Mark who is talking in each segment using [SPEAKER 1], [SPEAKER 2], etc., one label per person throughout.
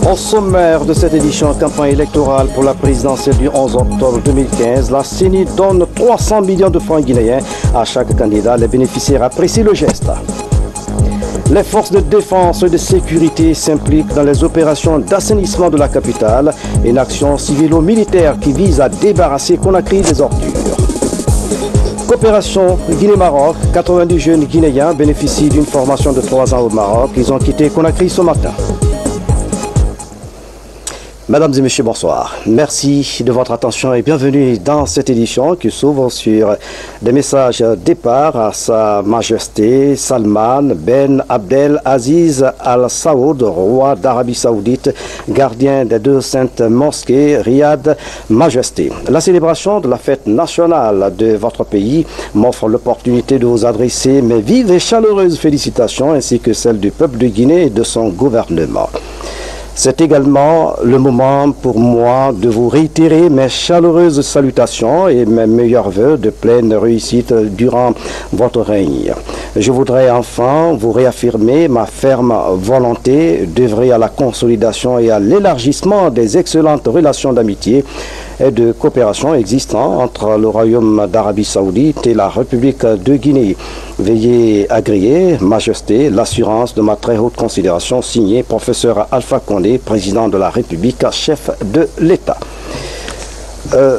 [SPEAKER 1] Au sommaire de cette édition campagne électorale pour la présidentielle du 11 octobre 2015, la CENI donne 300 millions de francs guinéens à chaque candidat. Les bénéficiaires apprécient le geste. Les forces de défense et de sécurité s'impliquent dans les opérations d'assainissement de la capitale, une action civilo-militaire qui vise à débarrasser Conakry des ordures. Coopération Guinée-Maroc, 90 jeunes Guinéens bénéficient d'une formation de 3 ans au Maroc. Ils ont quitté Conakry ce matin. Mesdames et messieurs, bonsoir. Merci de votre attention et bienvenue dans cette édition qui s'ouvre sur des messages départ à Sa Majesté Salman Ben Abdel Aziz Al Saoud, roi d'Arabie Saoudite, gardien des 2 saintes mosquées, Riyad Majesté. La célébration de la fête nationale de votre pays m'offre l'opportunité de vous adresser mes vives et chaleureuses félicitations ainsi que celles du peuple de Guinée et de son gouvernement. C'est également le moment pour moi de vous réitérer mes chaleureuses salutations et mes meilleurs vœux de pleine réussite durant votre règne. Je voudrais enfin vous réaffirmer ma ferme volonté d'œuvrer à la consolidation et à l'élargissement des excellentes relations d'amitié et de coopération existant entre le Royaume d'Arabie Saoudite et la République de Guinée. Veuillez agréer, Majesté, l'assurance de ma très haute considération, signé professeur Alpha Condé, président de la République, chef de l'État.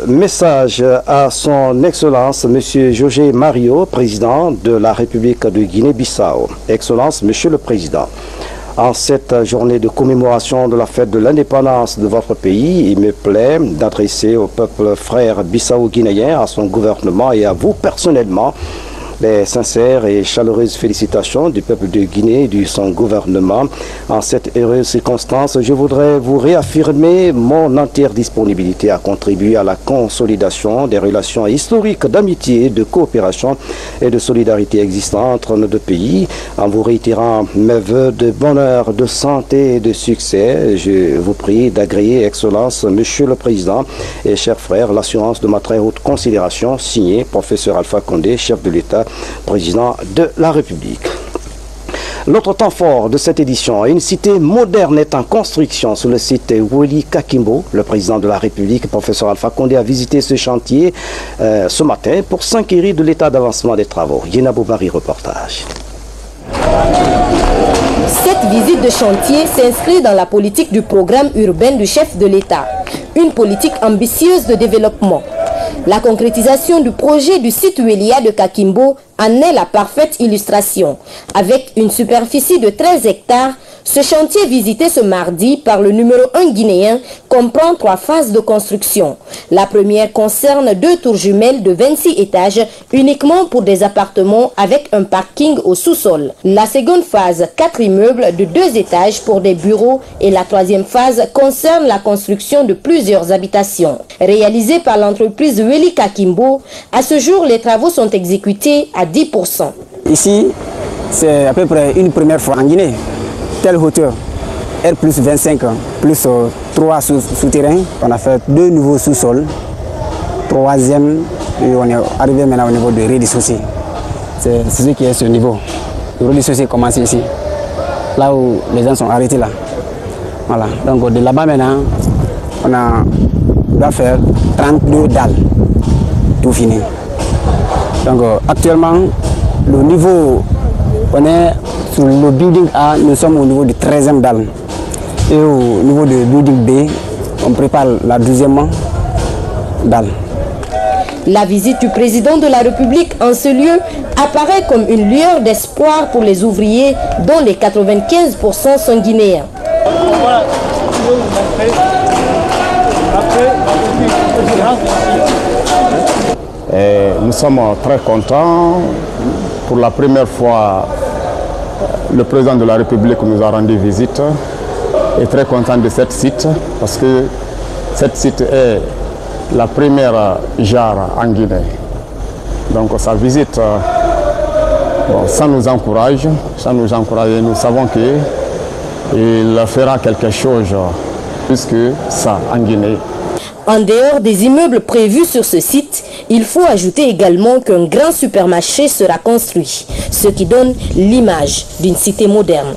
[SPEAKER 1] Message à son Excellence, Monsieur José Mario, président de la République de Guinée-Bissau. Excellence, Monsieur le Président. En cette journée de commémoration de la fête de l'indépendance de votre pays, il me plaît d'adresser au peuple frère bissau-guinéen, à son gouvernement et à vous personnellement, les sincères et chaleureuses félicitations du peuple de Guinée et de son gouvernement. En cette heureuse circonstance, je voudrais vous réaffirmer mon entière disponibilité à contribuer à la consolidation des relations historiques d'amitié, de coopération et de solidarité existantes entre nos 2 pays. En vous réitérant mes voeux de bonheur, de santé et de succès, je vous prie d'agréer, Excellence, Monsieur le Président et chers frères, l'assurance de ma très haute considération, signé professeur Alpha Condé, chef de l'État, président de la République. L'autre temps fort de cette édition, une cité moderne est en construction sur le site Woli Kakimbo. Le président de la République, professeur Alpha Condé, a visité ce chantier ce matin pour s'inquiéter de l'état d'avancement des travaux. Yena Boubari, reportage.
[SPEAKER 2] Cette visite de chantier s'inscrit dans la politique du programme urbain du chef de l'État, une politique ambitieuse de développement. La concrétisation du projet du site Welia de Kakimbo en est la parfaite illustration. Avec une superficie de 13 hectares, ce chantier visité ce mardi par le numéro 1 guinéen comprend 3 phases de construction. La première concerne 2 tours jumelles de 26 étages uniquement pour des appartements avec un parking au sous-sol. La seconde phase, 4 immeubles de 2 étages pour des bureaux et la troisième phase concerne la construction de plusieurs habitations. Réalisée par l'entreprise Weli Kakimbo, à ce jour les travaux sont exécutés à 10%. Ici, c'est à peu près une première fois en Guinée. Telle hauteur, R plus 25, plus 3 souterrains. On a fait 2 nouveaux sous-sols. 3e, et on est arrivé maintenant au niveau de rez-de-chaussée. C'est ce qui est ce niveau. Le rez-de-chaussée commence ici, là où les gens sont arrêtés là. Voilà. Donc de là-bas maintenant, on doit faire 32 dalles, tout fini. Donc actuellement, le niveau, on est sur le building A, nous sommes au niveau du 13e dalle. Et au niveau du building B, on prépare la 12e dalle. La visite du président de la République en ce lieu apparaît comme une lueur d'espoir pour les ouvriers, dont les 95% sont guinéens.
[SPEAKER 3] Nous sommes très contents. Pour la première fois, le président de la République nous a rendu visite et très content de cette site parce que cette site est la première jarre en Guinée. Donc sa visite, ça nous encourage et nous savons qu'il fera quelque chose plus que ça en Guinée.
[SPEAKER 2] En dehors des immeubles prévus sur ce site, il faut ajouter également qu'un grand supermarché sera construit, ce qui donne l'image d'une cité moderne.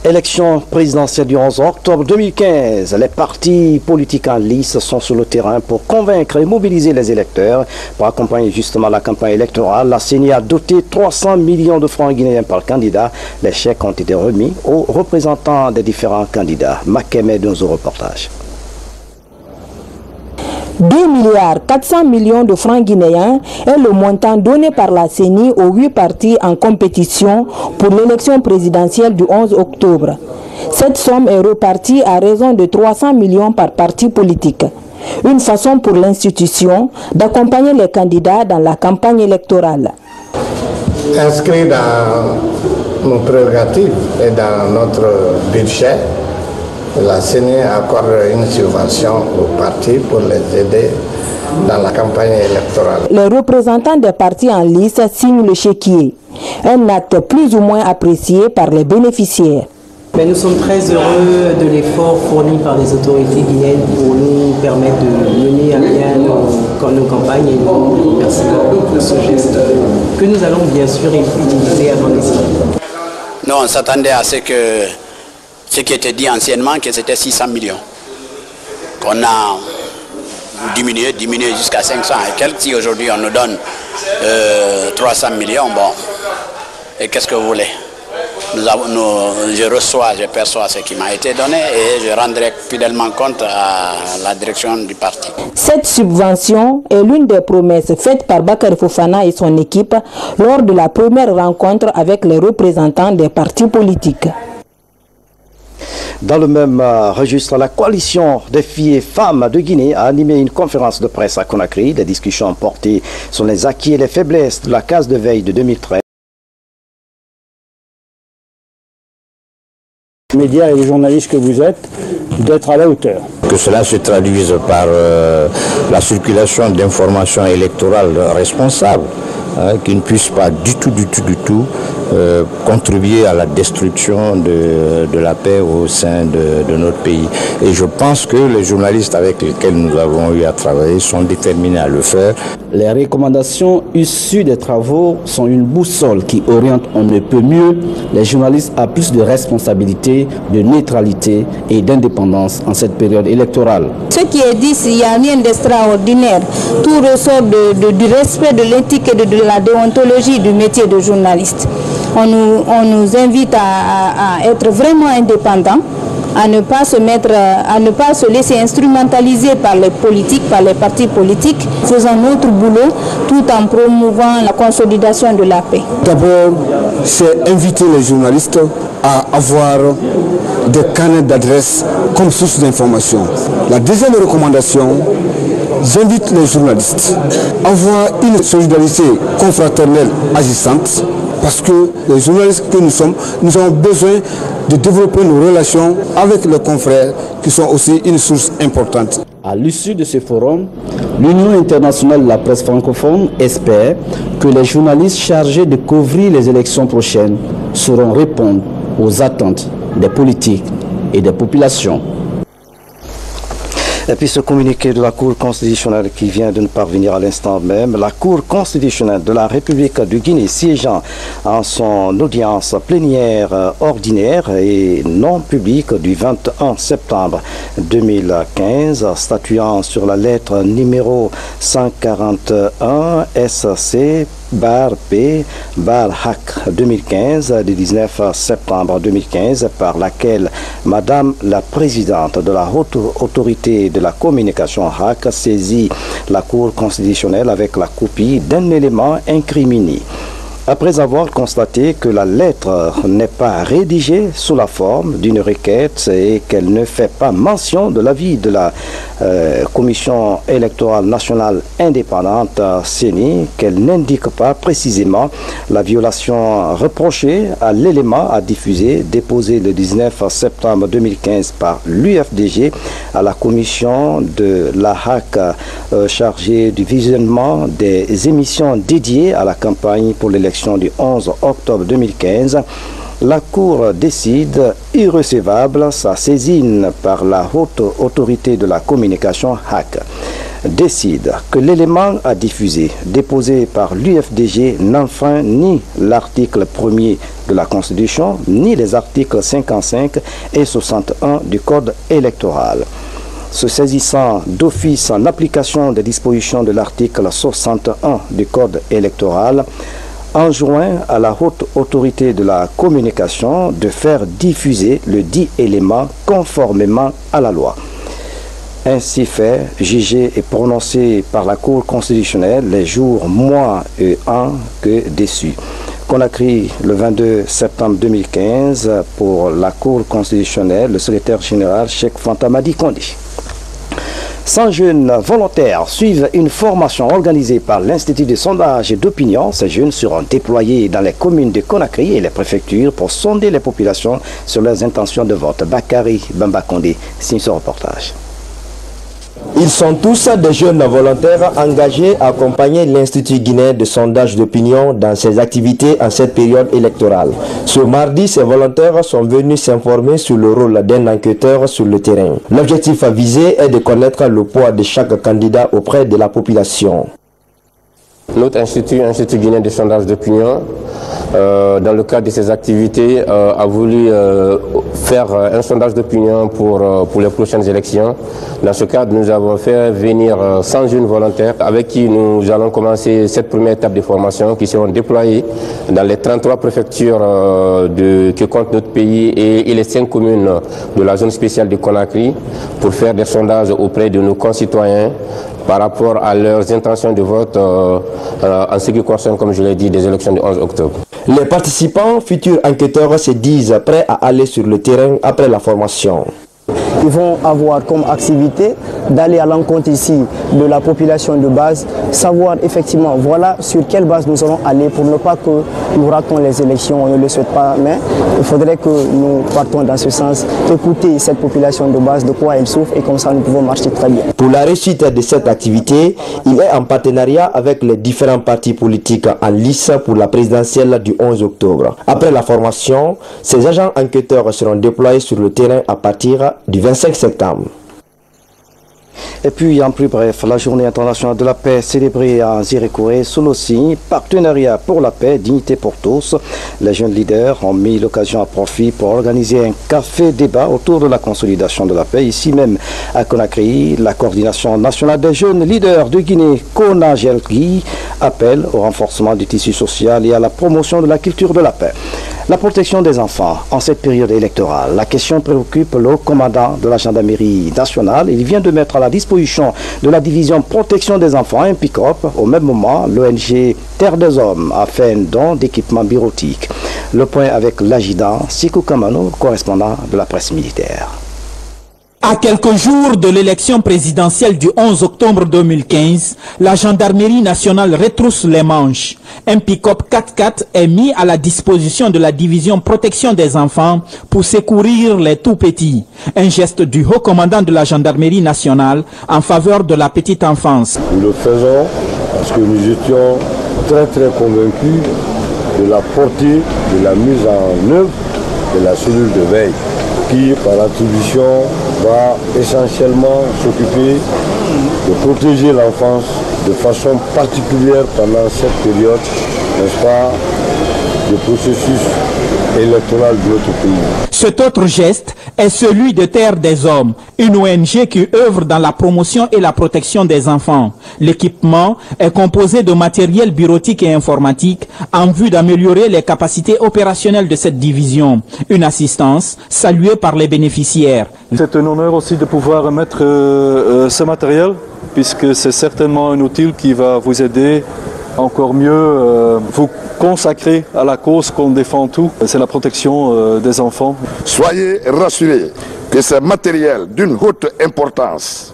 [SPEAKER 1] Élection présidentielle du 11 octobre 2015. Les partis politiques en lice sont sur le terrain pour convaincre et mobiliser les électeurs. Pour accompagner justement la campagne électorale, la CENI a doté 300 millions de francs guinéens par candidat. Les chèques ont été remis aux représentants des différents candidats. Makeme dans un reportage.
[SPEAKER 4] 2,4 milliards de francs guinéens est le montant donné par la CENI aux 8 partis en compétition pour l'élection présidentielle du 11 octobre. Cette somme est repartie à raison de 300 millions par parti politique. Une façon pour l'institution d'accompagner les candidats dans la campagne électorale.
[SPEAKER 5] Inscrit dans nos prérogatives et dans notre budget, la CENI accorde une subvention aux partis pour les aider dans la campagne électorale.
[SPEAKER 4] Les représentants des partis en lice signent le chéquier, un acte plus ou moins apprécié par les bénéficiaires.
[SPEAKER 6] Mais nous sommes très heureux de l'effort fourni par les autorités guinéennes pour nous permettre de mener à bien nos campagnes. Et merci beaucoup pour ce geste que nous allons bien sûr utiliser à bon escient.
[SPEAKER 7] Non, on s'attendait à ce qui était dit anciennement, que c'était 600 millions. On a diminué jusqu'à 500 et quelques. Si aujourd'hui on nous donne 300 millions, bon, et qu'est-ce que vous voulez? Je perçois ce qui m'a été donné et je rendrai fidèlement compte à la direction du parti.
[SPEAKER 4] Cette subvention est l'une des promesses faites par Bakary Fofana et son équipe lors de la première rencontre avec les représentants des partis politiques.
[SPEAKER 1] Dans le même registre, la coalition des filles et femmes de Guinée a animé une conférence de presse à Conakry. Des discussions ont porté sur les acquis et les faiblesses de la case de veille de 2013.
[SPEAKER 8] Les médias et les journalistes que vous êtes, d'être à la hauteur.
[SPEAKER 9] Que cela se traduise par la circulation d'informations électorales responsables, qui ne puissent pas du tout contribuer à la destruction de la paix au sein de notre pays. Et je pense que les journalistes avec lesquels nous avons eu à travailler sont déterminés à le faire.
[SPEAKER 8] Les recommandations issues des travaux sont une boussole qui oriente on ne peut mieux les journalistes à plus de responsabilité, de neutralité et d'indépendance en cette période électorale.
[SPEAKER 10] Ce qui est dit, il n'y a rien d'extraordinaire. Tout ressort du respect de l'éthique et de la déontologie du métier de journaliste. On nous invite à être vraiment indépendants, à ne pas se laisser instrumentaliser par les politiques, par les partis politiques, faisant notre boulot tout en promouvant la consolidation de la paix.
[SPEAKER 11] D'abord, c'est inviter les journalistes à avoir des canaux d'adresse comme source d'information. La deuxième recommandation, j'invite les journalistes à avoir une solidarité confraternelle agissante, parce que les journalistes que nous sommes, nous avons besoin de développer nos relations avec les confrères qui sont aussi une source importante.
[SPEAKER 8] À l'issue de ce forum, l'Union internationale de la presse francophone espère que les journalistes chargés de couvrir les élections prochaines sauront répondre aux attentes des politiques et des populations.
[SPEAKER 1] Et puis ce communiqué de la Cour constitutionnelle qui vient de nous parvenir à l'instant même, la Cour constitutionnelle de la République du Guinée siégeant en son audience plénière ordinaire et non publique du 21 septembre 2015, statuant sur la lettre numéro 141 SC P HAC 2015 du 19 septembre 2015 par laquelle Madame la Présidente de la Haute Autorité de la Communication HAC saisit la Cour constitutionnelle avec la copie d'un élément incriminé. Après avoir constaté que la lettre n'est pas rédigée sous la forme d'une requête et qu'elle ne fait pas mention de l'avis de la Commission électorale nationale indépendante CENI, qu'elle n'indique pas précisément la violation reprochée à l'élément à diffuser déposé le 19 septembre 2015 par l'UFDG à la commission de la HAC chargée du visionnement des émissions dédiées à la campagne pour l'élection du 11 octobre 2015, la Cour décide irrecevable sa saisine par la Haute Autorité de la Communication HAC. décide que l'élément à diffuser déposé par l'UFDG n'enfreint ni l'article 1er de la Constitution, ni les articles 55 et 61 du Code électoral. Se saisissant d'office en application des dispositions de l'article 61 du Code électoral, enjoint à la haute autorité de la communication de faire diffuser le dit élément conformément à la loi. Ainsi fait, jugé et prononcé par la Cour constitutionnelle les jours, mois et ans que déçus. Conakry, le 22 septembre 2015, pour la Cour constitutionnelle, le secrétaire général Cheikh Fanta Madi Kondi. 100 jeunes volontaires suivent une formation organisée par l'Institut de sondage et d'opinion. Ces jeunes seront déployés dans les communes de Conakry et les préfectures pour sonder les populations sur leurs intentions de vote. Bakary Bambakonde signe ce reportage.
[SPEAKER 12] Ils sont tous des jeunes volontaires engagés à accompagner l'Institut guinéen de sondage d'opinion dans ses activités en cette période électorale. Ce mardi, ces volontaires sont venus s'informer sur le rôle d'un enquêteur sur le terrain. L'objectif visé est de connaître le poids de chaque candidat auprès de la population.
[SPEAKER 13] Notre institut guinéen de sondage d'opinion, dans le cadre de ses activités, a voulu faire un sondage d'opinion pour les prochaines élections. Dans ce cadre, nous avons fait venir 100 jeunes volontaires avec qui nous allons commencer cette première étape de formation qui seront déployés dans les 33 préfectures que compte notre pays et les 5 communes de la zone spéciale de Conakry pour faire des sondages auprès de nos concitoyens par rapport à leurs intentions de vote en ce qui concerne, comme je l'ai dit, des élections du 11 octobre.
[SPEAKER 12] Les participants, futurs enquêteurs, se disent prêts à aller sur le terrain après la formation.
[SPEAKER 14] Ils vont avoir comme activité d'aller à l'encontre ici de la population de base, savoir effectivement voilà sur quelle base nous allons aller pour ne pas que nous ratons les élections, on ne le souhaite pas, mais il faudrait que nous partons dans ce sens, écouter cette population de base, de quoi elle souffre et comme ça nous pouvons marcher très bien.
[SPEAKER 12] Pour la réussite de cette activité, il est en partenariat avec les différents partis politiques en lice pour la présidentielle du 11 octobre. Après la formation, ces agents enquêteurs seront déployés sur le terrain à partir du 25 septembre.
[SPEAKER 1] Et puis, en plus bref, la journée internationale de la paix célébrée à Zirékouré sous le signe Partenariat pour la paix, dignité pour tous. Les jeunes leaders ont mis l'occasion à profit pour organiser un café-débat autour de la consolidation de la paix. Ici même à Conakry, la coordination nationale des jeunes leaders de Guinée, Konagelki, appelle au renforcement du tissu social et à la promotion de la culture de la paix. La protection des enfants en cette période électorale. La question préoccupe le commandant de la gendarmerie nationale. Il vient de mettre à la disposition de la division protection des enfants un pick-up. Au même moment, l'ONG Terre des Hommes a fait un don d'équipement bureautique. Le point avec l'adjudant Sikou Kamano, correspondant de la presse militaire.
[SPEAKER 15] À quelques jours de l'élection présidentielle du 11 octobre 2015, la gendarmerie nationale retrousse les manches. Un pick-up 4x4 est mis à la disposition de la division protection des enfants pour secourir les tout-petits. Un geste du haut commandant de la gendarmerie nationale en faveur de la petite enfance.
[SPEAKER 16] Nous le faisons parce que nous étions très convaincus de la portée de la mise en œuvre de la cellule de veille qui, par attribution, va essentiellement s'occuper de protéger l'enfance de façon particulière pendant cette période, n'est-ce pas, de processus électoral de notre pays.
[SPEAKER 15] Cet autre geste est celui de Terre des Hommes, une ONG qui œuvre dans la promotion et la protection des enfants. L'équipement est composé de matériel bureautique et informatique en vue d'améliorer les capacités opérationnelles de cette division. Une assistance saluée par les bénéficiaires.
[SPEAKER 17] C'est un honneur aussi de pouvoir mettre ce matériel, puisque c'est certainement un outil qui va vous aider encore mieux vous consacrer à la cause qu'on défend tout, c'est la protection des enfants.
[SPEAKER 18] Soyez rassurés que ces matériels d'une haute importance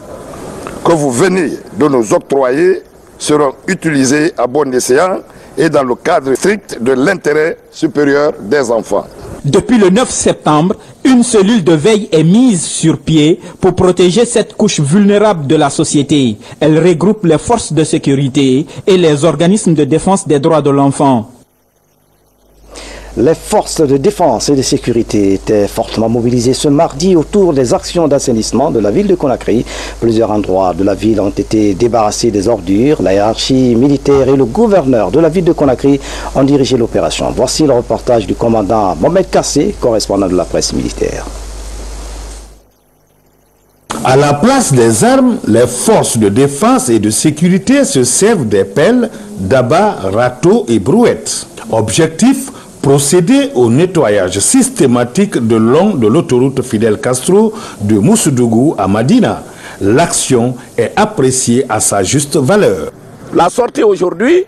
[SPEAKER 18] que vous venez de nous octroyer seront utilisés à bon escient et dans le cadre strict de l'intérêt supérieur des enfants.
[SPEAKER 15] Depuis le 9 septembre, une cellule de veille est mise sur pied pour protéger cette couche vulnérable de la société. Elle regroupe les forces de sécurité et les organismes de défense des droits de l'enfant.
[SPEAKER 1] Les forces de défense et de sécurité étaient fortement mobilisées ce mardi autour des actions d'assainissement de la ville de Conakry. Plusieurs endroits de la ville ont été débarrassés des ordures. La hiérarchie militaire et le gouverneur de la ville de Conakry ont dirigé l'opération. Voici le reportage du commandant Mohamed Kassé, correspondant de la presse militaire.
[SPEAKER 19] À la place des armes, les forces de défense et de sécurité se servent des pelles, d'abats, râteaux et brouettes. Objectif, procéder au nettoyage systématique de long de l'autoroute Fidel Castro de Moussoudjougou à Madina. L'action est appréciée à sa juste valeur.
[SPEAKER 20] La sortie aujourd'hui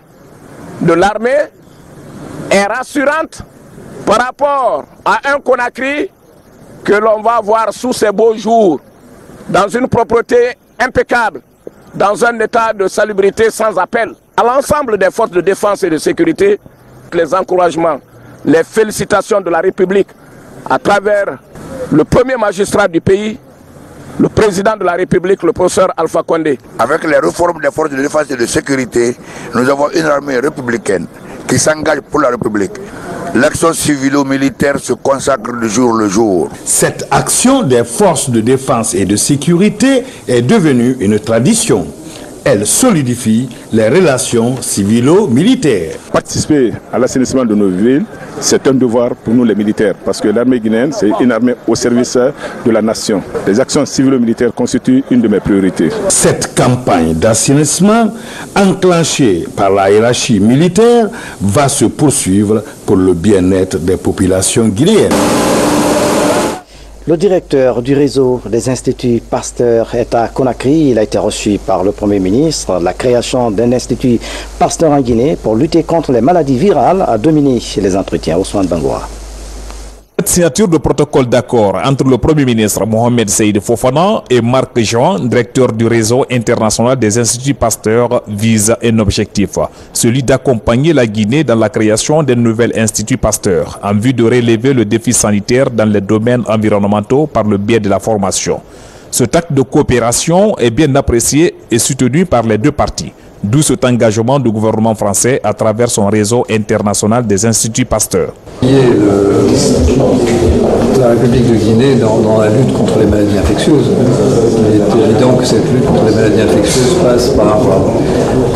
[SPEAKER 20] de l'armée est rassurante par rapport à un Conakry que l'on va voir sous ces beaux jours, dans une propreté impeccable, dans un état de salubrité sans appel. À l'ensemble des forces de défense et de sécurité, les encouragements, les félicitations de la République à travers le premier magistrat du pays, le président de la République, le professeur Alpha Condé.
[SPEAKER 18] Avec les réformes des forces de défense et de sécurité, nous avons une armée républicaine qui s'engage pour la République. L'action civilo-militaire se consacre de jour le jour.
[SPEAKER 19] Cette action des forces de défense et de sécurité est devenue une tradition. Elle solidifie les relations civilo-militaires.
[SPEAKER 3] Participer à l'assainissement de nos villes, c'est un devoir pour nous les militaires, parce que l'armée guinéenne, c'est une armée au service de la nation. Les actions civilo-militaires constituent une de mes priorités.
[SPEAKER 19] Cette campagne d'assainissement, enclenchée par la hiérarchie militaire, va se poursuivre pour le bien-être des populations guinéennes.
[SPEAKER 1] Le directeur du réseau des instituts Pasteur est à Conakry. Il a été reçu par le Premier ministre. La création d'un institut Pasteur en Guinée pour lutter contre les maladies virales a dominé les entretiens. Ousmane Bangoua.
[SPEAKER 21] Cette signature de protocole d'accord entre le Premier ministre Mohamed Seïd Fofana et Marc Jean, directeur du réseau international des instituts Pasteur, vise un objectif, celui d'accompagner la Guinée dans la création d'un nouvel institut Pasteur en vue de relever le défi sanitaire dans les domaines environnementaux par le biais de la formation. Cet acte de coopération est bien apprécié et soutenu par les deux parties. D'où cet engagement du gouvernement français à travers son réseau international des instituts Pasteur.
[SPEAKER 22] La République de Guinée dans la lutte contre les maladies infectieuses. Il est évident que cette lutte contre les maladies infectieuses passe par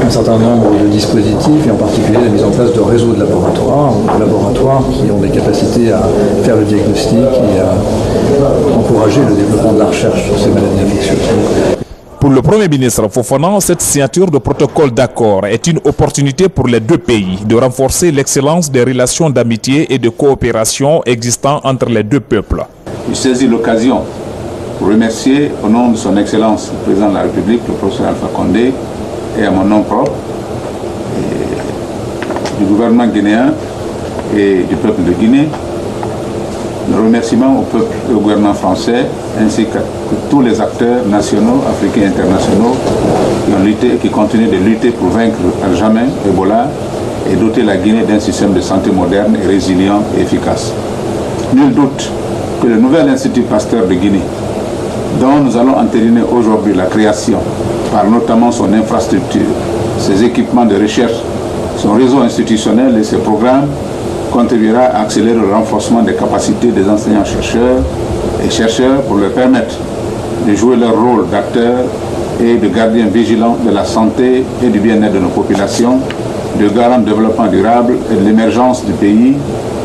[SPEAKER 22] un certain nombre de dispositifs et en particulier la mise en place de réseaux de laboratoires qui ont des capacités à faire le diagnostic et à encourager le développement de la recherche sur ces maladies infectieuses.
[SPEAKER 21] Pour le Premier ministre Fofana, cette signature de protocole d'accord est une opportunité pour les deux pays de renforcer l'excellence des relations d'amitié et de coopération existant entre les deux peuples.
[SPEAKER 23] Je saisis l'occasion pour remercier au nom de son Excellence le Président de la République, le professeur Alpha Condé, et à mon nom propre, du gouvernement guinéen et du peuple de Guinée, le remerciement au gouvernement français ainsi qu'à tous les acteurs nationaux, africains et internationaux qui ont lutté et qui continuent de lutter pour vaincre à jamais Ebola et doter la Guinée d'un système de santé moderne et résilient et efficace. Nul doute que le nouvel Institut Pasteur de Guinée, dont nous allons entériner aujourd'hui la création, par notamment son infrastructure, ses équipements de recherche, son réseau institutionnel et ses programmes, contribuera à accélérer le renforcement des capacités des enseignants-chercheurs et chercheurs pour leur permettre de jouer leur rôle d'acteurs et de gardiens vigilants de la santé et du bien-être de nos populations, de garants de développement durable et de l'émergence du pays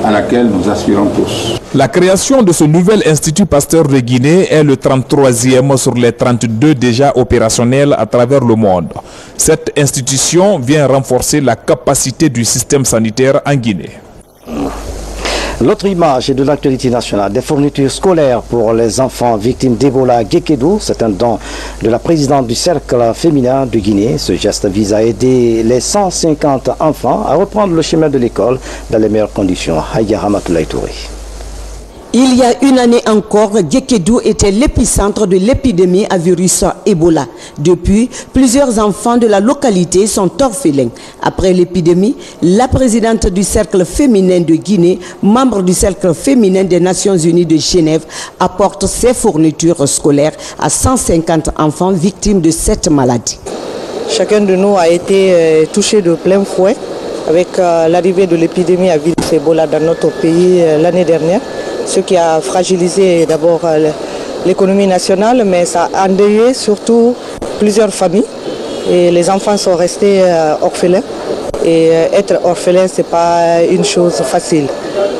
[SPEAKER 23] à laquelle nous aspirons tous.
[SPEAKER 21] La création de ce nouvel Institut Pasteur de Guinée est le 33e sur les 32 déjà opérationnels à travers le monde. Cette institution vient renforcer la capacité du système sanitaire en Guinée.
[SPEAKER 1] L'autre image est de l'actualité nationale, des fournitures scolaires pour les enfants victimes d'Ebola à Guékédou. C'est un don de la présidente du Cercle féminin de Guinée. Ce geste vise à aider les 150 enfants à reprendre le chemin de l'école dans les meilleures conditions. Haïa Ramatoulaye Touré.
[SPEAKER 24] Il y a une année encore, Guékédou était l'épicentre de l'épidémie à virus Ebola. Depuis, plusieurs enfants de la localité sont orphelins. Après l'épidémie, la présidente du Cercle féminin de Guinée, membre du Cercle féminin des Nations Unies de Genève, apporte ses fournitures scolaires à 150 enfants victimes de cette maladie.
[SPEAKER 25] Chacun de nous a été touché de plein fouet
[SPEAKER 2] avec l'arrivée de l'épidémie à virus Ebola dans notre pays l'année dernière, ce qui a fragilisé d'abord l'économie nationale, mais ça a endeuillé surtout plusieurs familles et les enfants sont restés orphelins. Et être orphelin, ce n'est pas une chose facile.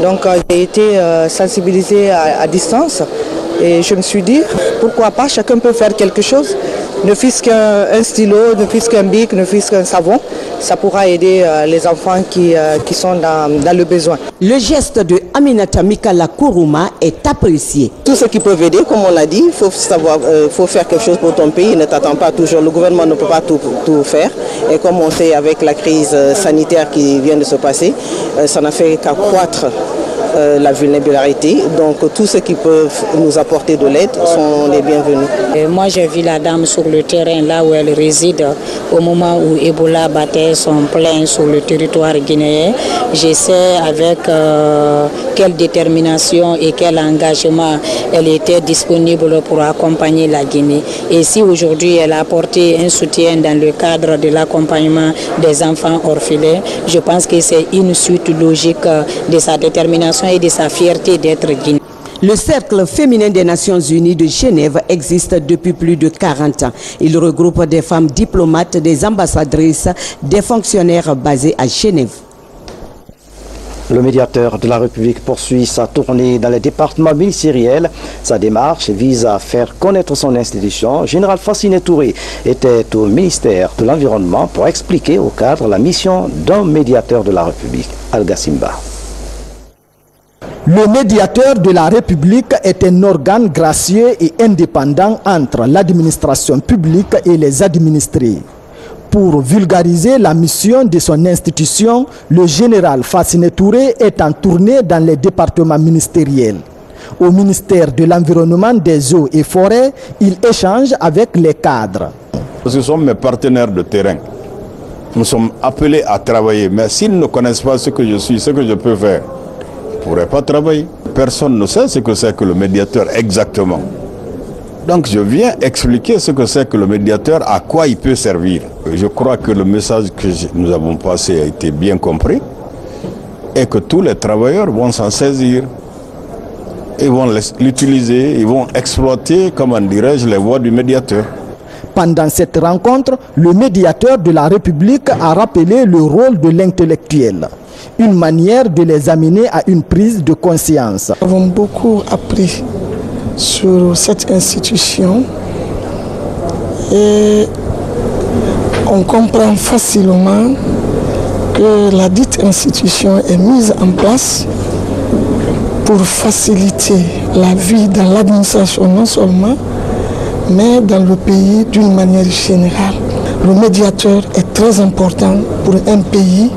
[SPEAKER 2] Donc j'ai été sensibilisée à distance et je me suis dit, pourquoi pas, chacun peut faire quelque chose, ne fût-ce qu'un stylo, ne fût-ce qu'un bic, ne fût-ce qu'un savon. Ça pourra aider les enfants qui sont dans le besoin.
[SPEAKER 24] Le geste de Aminata Mikala Kourouma est apprécié.
[SPEAKER 5] Tout ce qui peut aider, comme on l'a dit, il faut savoir, faut faire quelque chose pour ton pays. Ne t'attends pas toujours, le gouvernement ne peut pas tout faire. Et comme on sait avec la crise sanitaire qui vient de se passer, ça n'a fait qu'accroître la vulnérabilité. Donc tous ceux qui peuvent nous apporter de l'aide sont les bienvenus.
[SPEAKER 6] Et moi j'ai vu la dame sur le terrain là où elle réside au moment où Ebola battait son plein sur le territoire guinéen. Je sais avec quelle détermination et quel engagement elle était disponible pour accompagner la Guinée. Et si aujourd'hui elle a apporté un soutien dans le cadre de l'accompagnement des enfants orphelins, je pense que c'est une suite logique de sa détermination et de sa fierté d'être guinéen.
[SPEAKER 24] Le Cercle féminin des Nations Unies de Genève existe depuis plus de 40 ans. Il regroupe des femmes diplomates, des ambassadrices, des fonctionnaires basés à Genève.
[SPEAKER 1] Le médiateur de la République poursuit sa tournée dans les départements ministériels. Sa démarche vise à faire connaître son institution. Général Fassine Touré était au ministère de l'Environnement pour expliquer au cadre la mission d'un médiateur de la République, Alga Simba.
[SPEAKER 15] Le médiateur de la République est un organe gracieux et indépendant entre l'administration publique et les administrés. Pour vulgariser la mission de son institution, le général Fassine Touré est en tournée dans les départements ministériels. Au ministère de l'Environnement, des Eaux et Forêts, il échange avec les cadres.
[SPEAKER 19] Ce sont mes partenaires de terrain. Nous sommes appelés à travailler, mais s'ils ne connaissent pas ce que je suis, ce que je peux faire, ils ne pourraient pas travailler. Personne ne sait ce que c'est que le médiateur exactement. Donc je viens expliquer ce que c'est que le médiateur, à quoi il peut servir. Je crois que le message que nous avons passé a été bien compris et que tous les travailleurs vont s'en saisir. Ils vont l'utiliser, ils vont exploiter, comment dirais-je, les voies du médiateur.
[SPEAKER 15] Pendant cette rencontre, le médiateur de la République a rappelé le rôle de l'intellectuel, une manière de les amener à une prise de conscience.
[SPEAKER 7] Nous avons beaucoup appris sur cette institution et on comprend facilement que la dite institution est mise en place pour faciliter la vie dans l'administration non seulement, mais dans le pays d'une manière générale. Le médiateur est très important pour un pays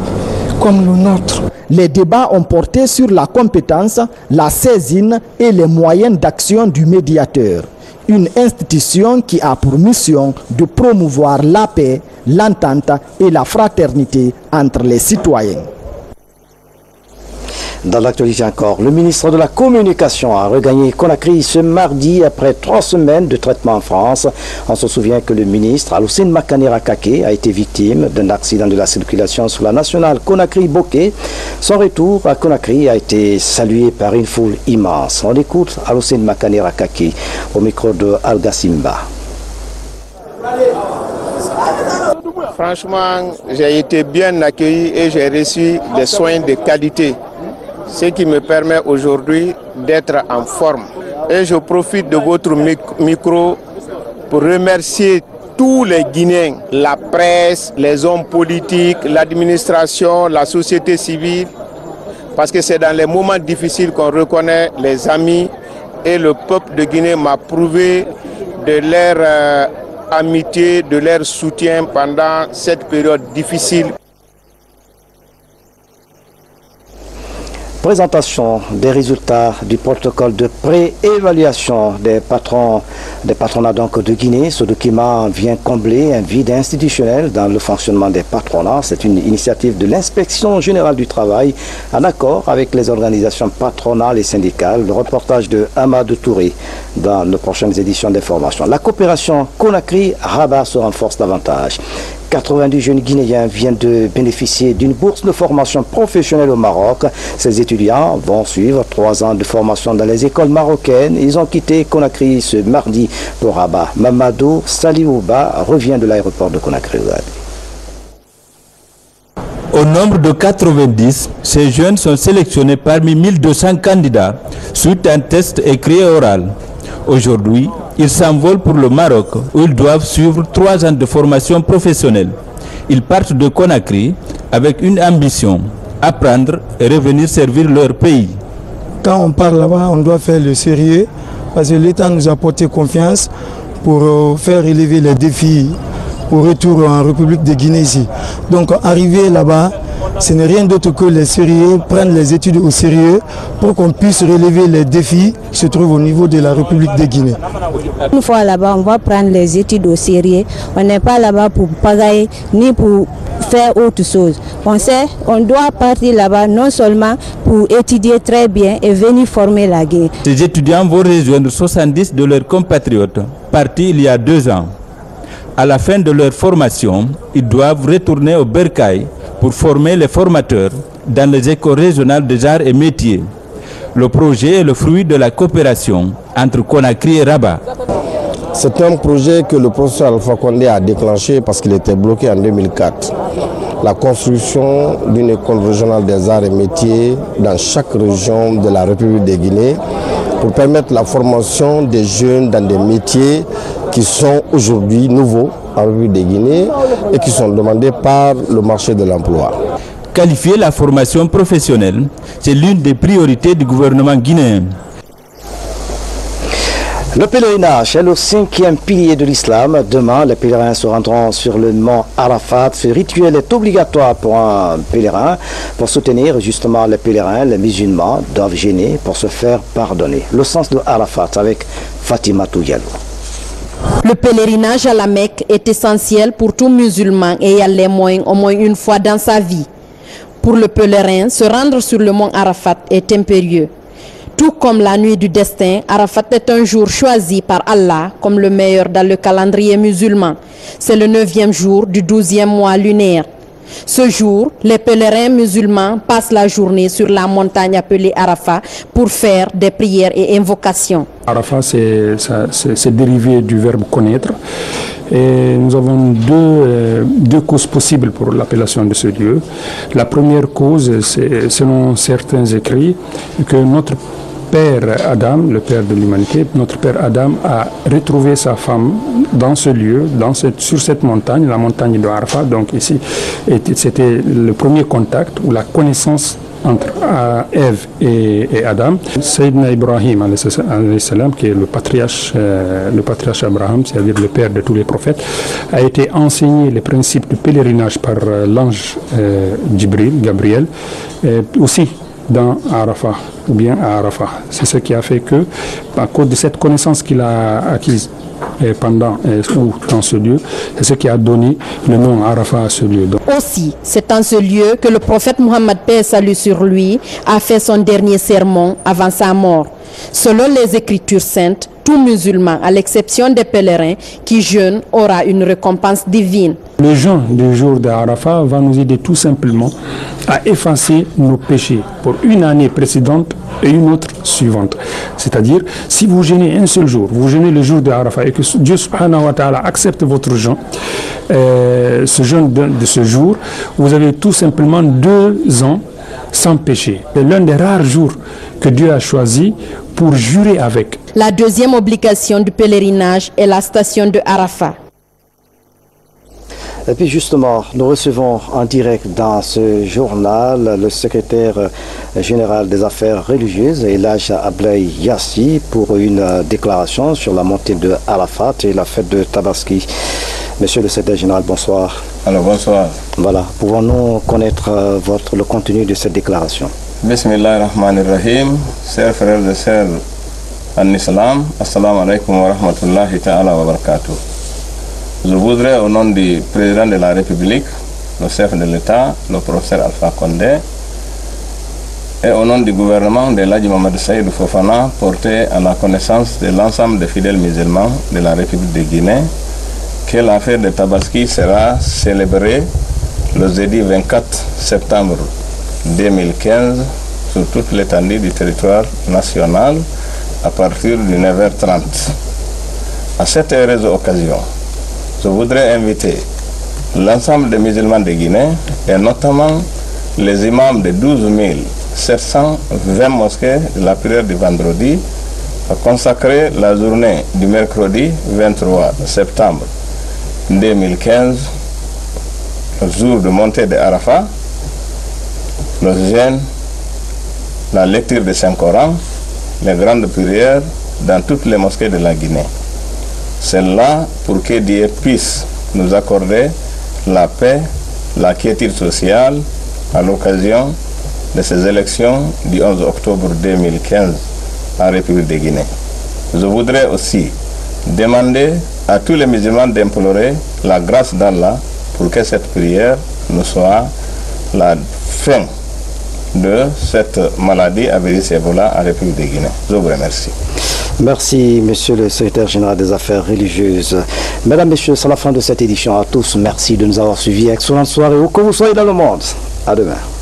[SPEAKER 7] comme le nôtre.
[SPEAKER 15] Les débats ont porté sur la compétence, la saisine et les moyens d'action du médiateur. Une institution qui a pour mission de promouvoir la paix, l'entente et la fraternité entre les citoyens.
[SPEAKER 1] Dans l'actualité encore, le ministre de la Communication a regagné Conakry ce mardi après 3 semaines de traitement en France. On se souvient que le ministre Alocine Makanera Kake a été victime d'un accident de la circulation sur la nationale Conakry-Bokeh. Son retour à Conakry a été salué par une foule immense. On écoute Alocine Makanera Kake au micro de Alga Simba.
[SPEAKER 20] Franchement, j'ai été bien accueilli et j'ai reçu des soins de qualité, ce qui me permet aujourd'hui d'être en forme. Et je profite de votre micro pour remercier tous les Guinéens, la presse, les hommes politiques, l'administration, la société civile, parce que c'est dans les moments difficiles qu'on reconnaît les amis et le peuple de Guinée m'a prouvé de leur amitié, de leur soutien pendant cette période difficile.
[SPEAKER 1] Présentation des résultats du protocole de pré-évaluation des patronats donc de Guinée. Ce document vient combler un vide institutionnel dans le fonctionnement des patronats. C'est une initiative de l'Inspection générale du travail en accord avec les organisations patronales et syndicales. Le reportage de Amadou Touré dans les prochaines éditions d'information. La coopération Conakry-Rabat se renforce davantage. 90 jeunes Guinéens viennent de bénéficier d'une bourse de formation professionnelle au Maroc. Ces étudiants vont suivre 3 ans de formation dans les écoles marocaines. Ils ont quitté Conakry ce mardi pour Rabat. Mamadou Saliouba revient de l'aéroport de Conakry.
[SPEAKER 4] Au nombre de 90, ces jeunes sont sélectionnés parmi 1200 candidats suite à un test écrit et oral. Aujourd'hui, ils s'envolent pour le Maroc où ils doivent suivre 3 ans de formation professionnelle. Ils partent de Conakry avec une ambition, apprendre et revenir servir leur pays.
[SPEAKER 9] Quand on part là-bas, on doit faire le sérieux parce que l'État nous a porté confiance pour faire relever les défis au retour en République de Guinée ici. Donc arriver là-bas, ce n'est rien d'autre que les sérieux, prendre les études au sérieux pour qu'on puisse relever les défis qui se trouvent au niveau de la République de Guinée.
[SPEAKER 10] Une fois là-bas, on va prendre les études au sérieux. On n'est pas là-bas pour pagailler ni pour faire autre chose. On sait, on doit partir là-bas non seulement pour étudier très bien et venir former la Guinée.
[SPEAKER 4] Ces étudiants vont rejoindre 70 de leurs compatriotes partis il y a 2 ans. À la fin de leur formation, ils doivent retourner au Bercail pour former les formateurs dans les écoles régionales des arts et métiers. Le projet est le fruit de la coopération entre Conakry et Rabat.
[SPEAKER 11] C'est un projet que le professeur Alpha Condé a déclenché parce qu'il était bloqué en 2004. La construction d'une école régionale des arts et métiers dans chaque région de la République de Guinée pour permettre la formation des jeunes dans des métiers qui sont aujourd'hui nouveaux en République de Guinée et qui sont demandés par le marché de l'emploi.
[SPEAKER 4] Qualifier la formation professionnelle, c'est l'une des priorités du gouvernement guinéen.
[SPEAKER 1] Le pèlerinage est le 5e pilier de l'islam. Demain, les pèlerins se rendront sur le mont Arafat. Ce rituel est obligatoire pour un pèlerin. Pour soutenir justement les pèlerins, les musulmans doivent jeûner pour se faire pardonner. Le sens de Arafat avec Fatima Touyalou.
[SPEAKER 25] Le pèlerinage à la Mecque est essentiel pour tout musulman ayant les moyens au moins une fois dans sa vie. Pour le pèlerin, se rendre sur le mont Arafat est impérieux. Tout comme la nuit du destin, Arafat est un jour choisi par Allah comme le meilleur dans le calendrier musulman. C'est le 9e jour du 12e mois lunaire. Ce jour, les pèlerins musulmans passent la journée sur la montagne appelée Arafat pour faire des prières et invocations.
[SPEAKER 26] Arafat, c'est dérivé du verbe connaître. Et nous avons deux causes possibles pour l'appellation de ce lieu. La première cause, c'est selon certains écrits, que notre Père Adam, le Père de l'humanité, notre Père Adam a retrouvé sa femme dans ce lieu, sur cette montagne, la montagne de Arafat. Donc ici, c'était le premier contact ou la connaissance entre Ève et Adam. Sayyidina Ibrahim, qui est le patriarche Abraham, c'est-à-dire le père de tous les prophètes, a été enseigné les principes du pèlerinage par l'ange Gabriel, aussi dans Arafat, ou bien à Arafat. C'est ce qui a fait que, à cause de cette connaissance qu'il a acquise dans ce lieu, c'est ce qui a donné le nom Arafat à ce lieu.
[SPEAKER 25] Aussi, c'est en ce lieu que le prophète Mohammed, paix et salut sur lui, a fait son dernier sermon avant sa mort. Selon les Écritures saintes, tout musulman, à l'exception des pèlerins qui jeûnent, aura une récompense divine.
[SPEAKER 26] Le jeûne du jour d'Arafat va nous aider tout simplement à effacer nos péchés pour une année précédente et une autre suivante. C'est-à-dire, si vous jeûnez un seul jour, vous jeûnez le jour d'Arafat et que Dieu subhanahu wa ta'ala accepte votre jeûne, ce jeûne de ce jour, vous avez tout simplement 2 ans sans péché. C'est l'un des rares jours que Dieu a choisi pour jurer avec.
[SPEAKER 25] La deuxième obligation du pèlerinage est la station de Arafat.
[SPEAKER 1] Et puis justement, nous recevons en direct dans ce journal le secrétaire général des affaires religieuses, Elhadj Ablaye Yassi, pour une déclaration sur la montée de Arafat et la fête de Tabaski. Monsieur le secrétaire général, bonsoir.
[SPEAKER 27] Alors bonsoir.
[SPEAKER 1] Voilà, pouvons-nous connaître le contenu de cette déclaration?
[SPEAKER 27] Bismillahirrahmanirrahim, chers frères et sœurs en islam, assalamu alaikum wa rahmatullahi ta'ala wa barakatuh. Je voudrais, au nom du président de la République, le chef de l'État, le professeur Alpha Condé, et au nom du gouvernement de Elhadji Mamadou Saïdou Fofana, porter à la connaissance de l'ensemble des fidèles musulmans de la République de Guinée que l'affaire de Tabaski sera célébrée le jeudi 24 septembre 2015 sur toute l'étendue du territoire national à partir de 9h30. À cette heureuse occasion, je voudrais inviter l'ensemble des musulmans de Guinée et notamment les imams de 12 720 mosquées de la prière du vendredi à consacrer la journée du mercredi 23 septembre 2015, le jour de montée de Arafat, le jeûne, la lecture du Saint-Coran, les grandes prières dans toutes les mosquées de la Guinée. C'est là pour que Dieu puisse nous accorder la paix, la quiétude sociale à l'occasion de ces élections du 11 octobre 2015 en République de Guinée. Je voudrais aussi demander à tous les musulmans d'implorer la grâce d'Allah pour que cette prière ne soit la fin de cette maladie à virus Ebola en République de Guinée. Je vous remercie.
[SPEAKER 1] Merci, monsieur le secrétaire général des affaires religieuses. Mesdames, messieurs, c'est la fin de cette édition. À tous, merci de nous avoir suivis. Excellente soirée où que vous soyez dans le monde. À demain.